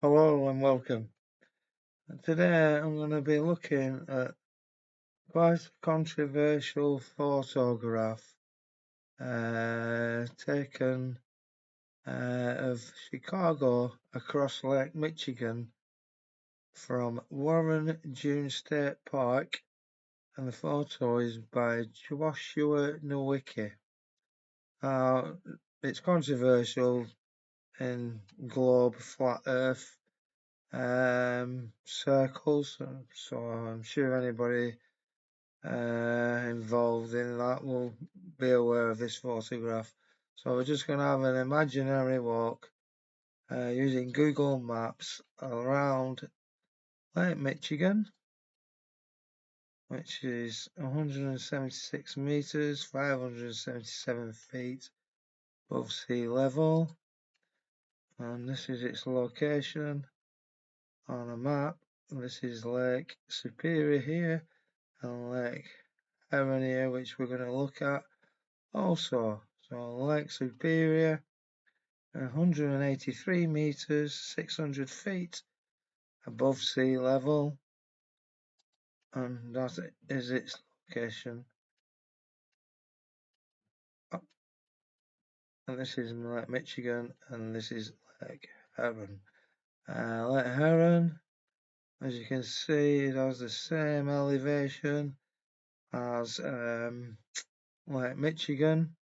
Hello and welcome. Today I'm going to be looking at quite a controversial photograph taken of Chicago across Lake Michigan from Warren Dune State Park, and the photo is by Joshua Nowicki. It's controversial in globe flat earth circles, so I'm sure anybody involved in that will be aware of this photograph. So we're just going to have an imaginary walk using Google Maps around Lake Michigan, which is 176 meters, 577 feet above sea level, and this is its location on a map. This is Lake Superior here and Lake Huron here, which we're going to look at also. So Lake Superior, 183 meters, 600 feet above sea level, and that is its location. And this is Lake Michigan, and this is Lake Huron. Lake Huron, as you can see, it has the same elevation as Lake Michigan,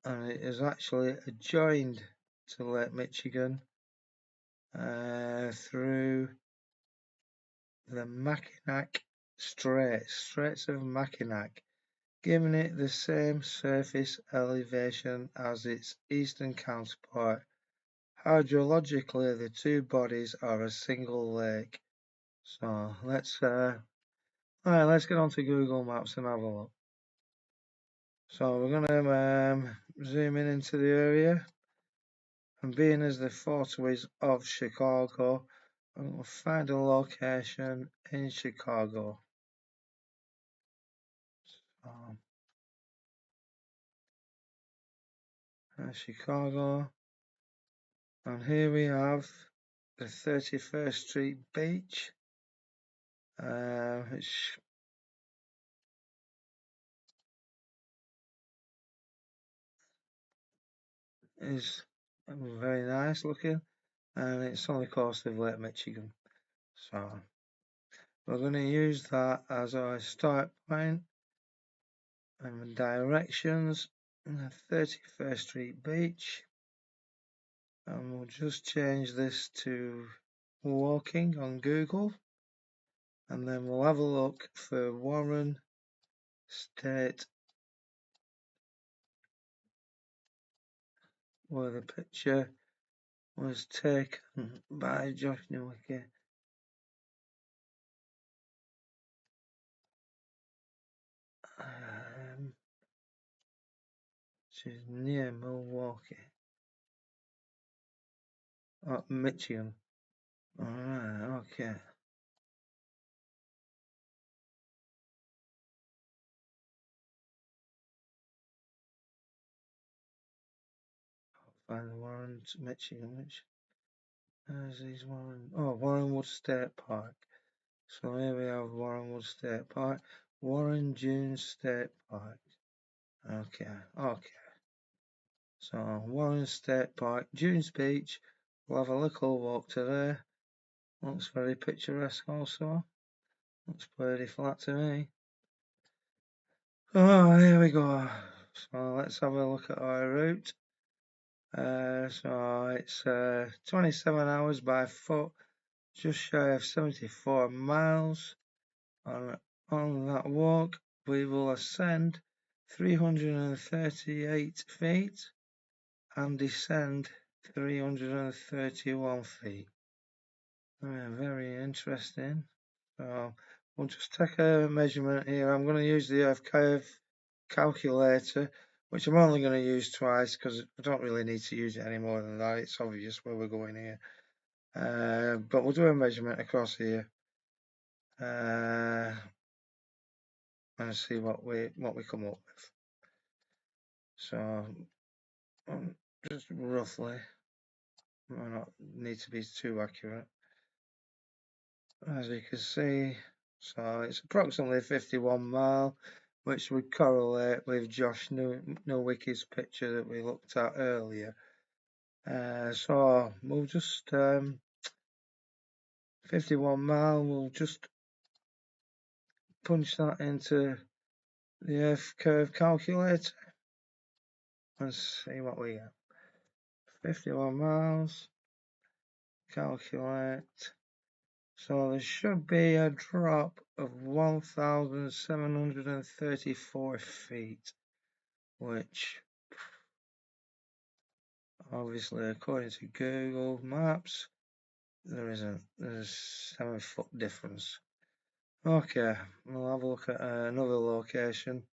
and it is actually adjoined to Lake Michigan through the Mackinac Straits of Mackinac, giving it the same surface elevation as its eastern counterpart. Hydrologically, the two bodies are a single lake. So let's get on to Google Maps and have a look. So we're going to zoom in into the area, and being as the photo is of Chicago, I'm going to find a location in Chicago. Chicago, and here we have the 31st Street Beach, which is very nice looking, and it's on the coast of Lake Michigan. So we're going to use that as our start point and directions in the 31st Street Beach, and we'll just change this to walking on Google, and then we'll have a look for Warren State, where the picture was taken by Josh Nowicki. Which is near Milwaukee. Michigan. Alright, okay. I'll find Warren, Michigan, which is Warren. Oh, Warrenwood State Park. So here we have Warrenwood State Park. Warren Dune State Park. Okay. So Warren State Park, Dunes Beach. We'll have a little walk to there. Looks very picturesque also. Looks pretty flat to me. Oh, here we go. So let's have a look at our route. So it's 27 hours by foot, just shy of 74 miles. On that walk, we will ascend 338 feet and descend 331 feet. Very interesting. So we'll just take a measurement here. I'm going to use the Earth curve calculator, which I'm only going to use twice because I don't really need to use it any more than that. It's obvious where we're going here. But we'll do a measurement across here and see what we come up with. So just roughly might not need to be too accurate. As you can see, so it's approximately 51 mile, which would correlate with Josh Nowicki's picture that we looked at earlier. So we'll just 51 mile, we'll just punch that into the Earth curve calculator and see what we get. 51 miles, calculate. So there should be a drop of 1,734 feet, which obviously according to Google Maps, there isn't. There's 7 foot difference. Okay, we'll have a look at another location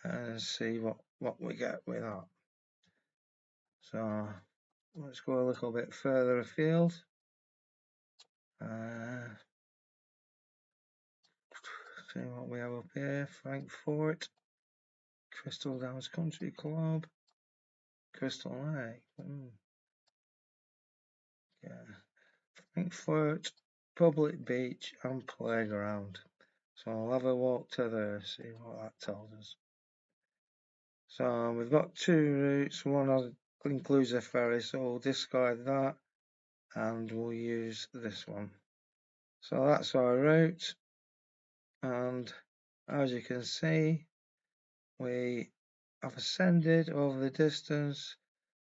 and see what we get with that. So let's go a little bit further afield. See what we have up here. Frankfurt, Crystal Downs Country Club, Crystal Lake. Yeah. Frankfurt Public Beach and Playground. So I'll have a walk to there, see what that tells us. So we've got 2 routes. One includes a ferry, so we'll discard that and we'll use this one. So that's our route, and as you can see, we have ascended over the distance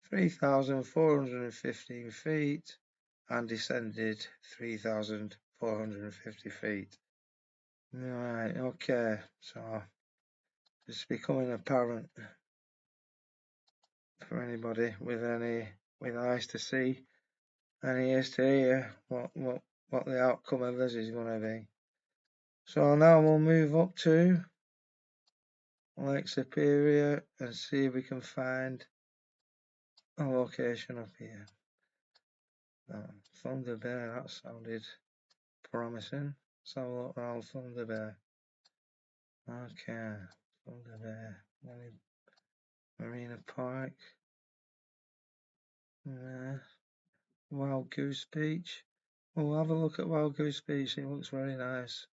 3,415 feet and descended 3,450 feet. Right, okay, so it's becoming apparent for anybody with eyes to see and ears to hear what the outcome of this is going to be. So now we'll move up to Lake Superior and see if we can find a location up here. Thunder Bay, that sounded promising. Let's have a look around Thunder Bay. Okay, Thunder Bay, Marina Park, Wild Goose Beach. We'll have a look at Wild Goose Beach, it looks very nice.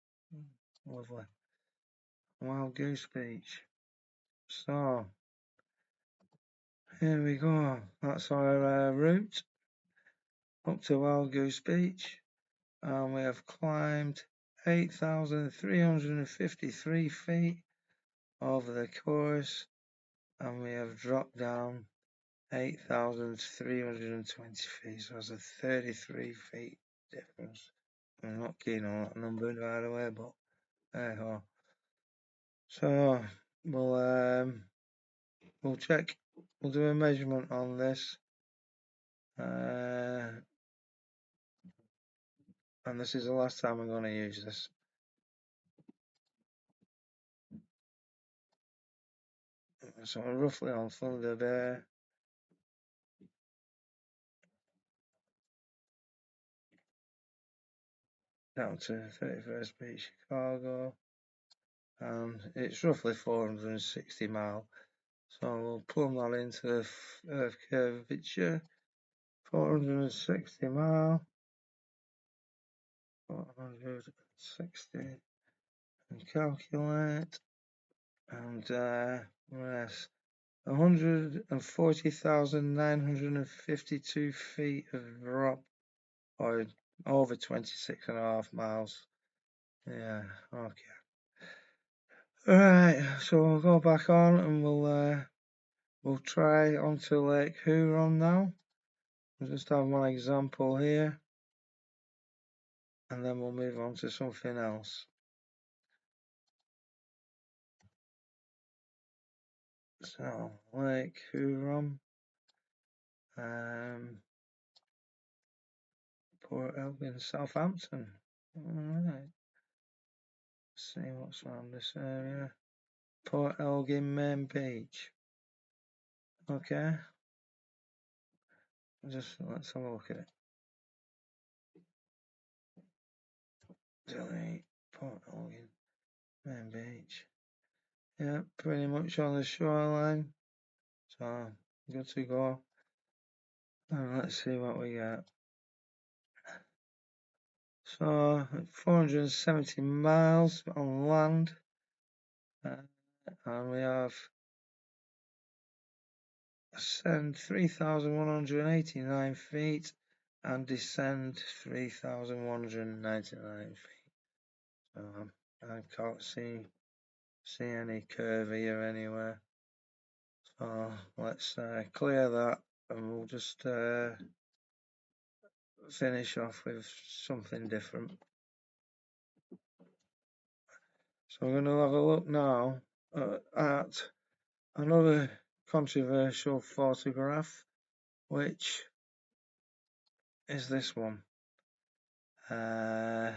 Lovely. Wild Goose Beach. So, here we go. That's our route up to Wild Goose Beach. And we have climbed 8,353 feet over the course. And we have dropped down 8,320 feet. So that's a 33 feet difference. I'm not keen on that number, by the way, but there you go. So, we'll check, we'll do a measurement on this, and this is the last time I'm going to use this. So roughly on Thunder Bay, down to 31st Beach, Chicago, and it's roughly 460 mile. So we'll plumb that into the Earth curvature, 460 mile, 460, and calculate, and yes, 140,952 feet of drop, or over 26.5 miles. Yeah, okay. Alright, so we'll go back on and we'll try onto Lake Huron now. We'll just have one example here, and then we'll move on to something else. So, Lake Huron, Port Elgin, Southampton. Alright, see what's around this area. Port Elgin Main Beach. Okay, let's have a look at it. Delete Port Elgin Main Beach. Yeah, pretty much on the shoreline. So good to go. And let's see what we get. So 470 miles on land, and we have ascend 3,189 feet and descend 3,199 feet. So I can't see any curve here anywhere. So let's clear that, and we'll just finish off with something different. So we're going to have a look now at another controversial photograph, which is this one. And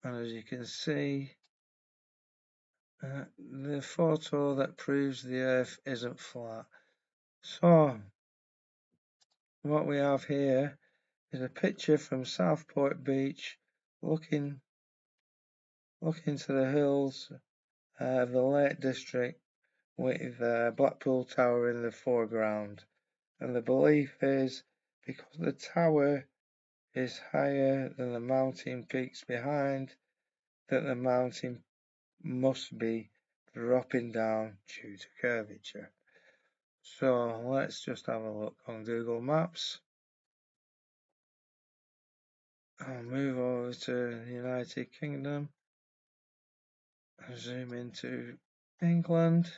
as you can see, the photo that proves the Earth isn't flat. So what we have here is a picture from Southport Beach, looking to the hills of the Lake District, with Blackpool Tower in the foreground. And the belief is, because the tower is higher than the mountain peaks behind, that the mountain must be dropping down due to curvature. So let's just have a look on Google Maps. I'll move over to the United Kingdom, zoom into England,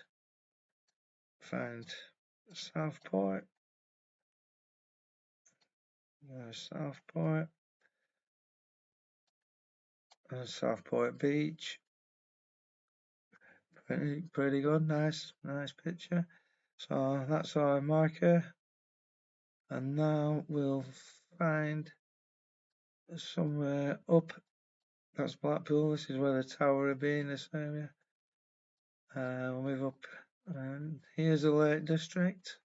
find Southport, Southport, and Southport Beach. Pretty good, nice picture. So that's our marker, and now we'll find somewhere up. That's Blackpool. This is where the tower will be in this area. We'll move up, and here's the Lake District.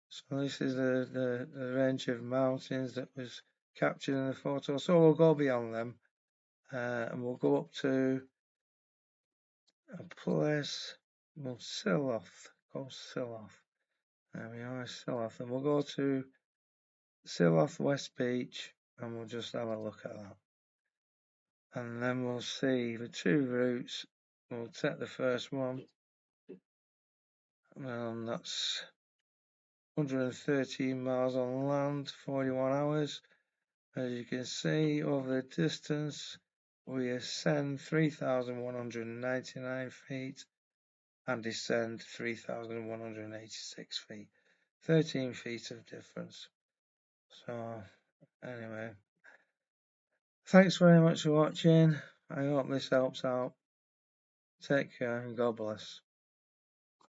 So this is the range of mountains that was captured in the photo. So we'll go beyond them, and we'll go up to a place called Silloth. There we are, Silloth, and we'll go to Silloth West Beach, and we'll just have a look at that. And then we'll see the two routes. We'll take the first one, and that's 113 miles on land, 41 hours. As you can see, over the distance, we ascend 3,199 feet and descend 3,186 feet. 13 feet of difference. So, anyway, thanks very much for watching. I hope this helps out. Take care and God bless.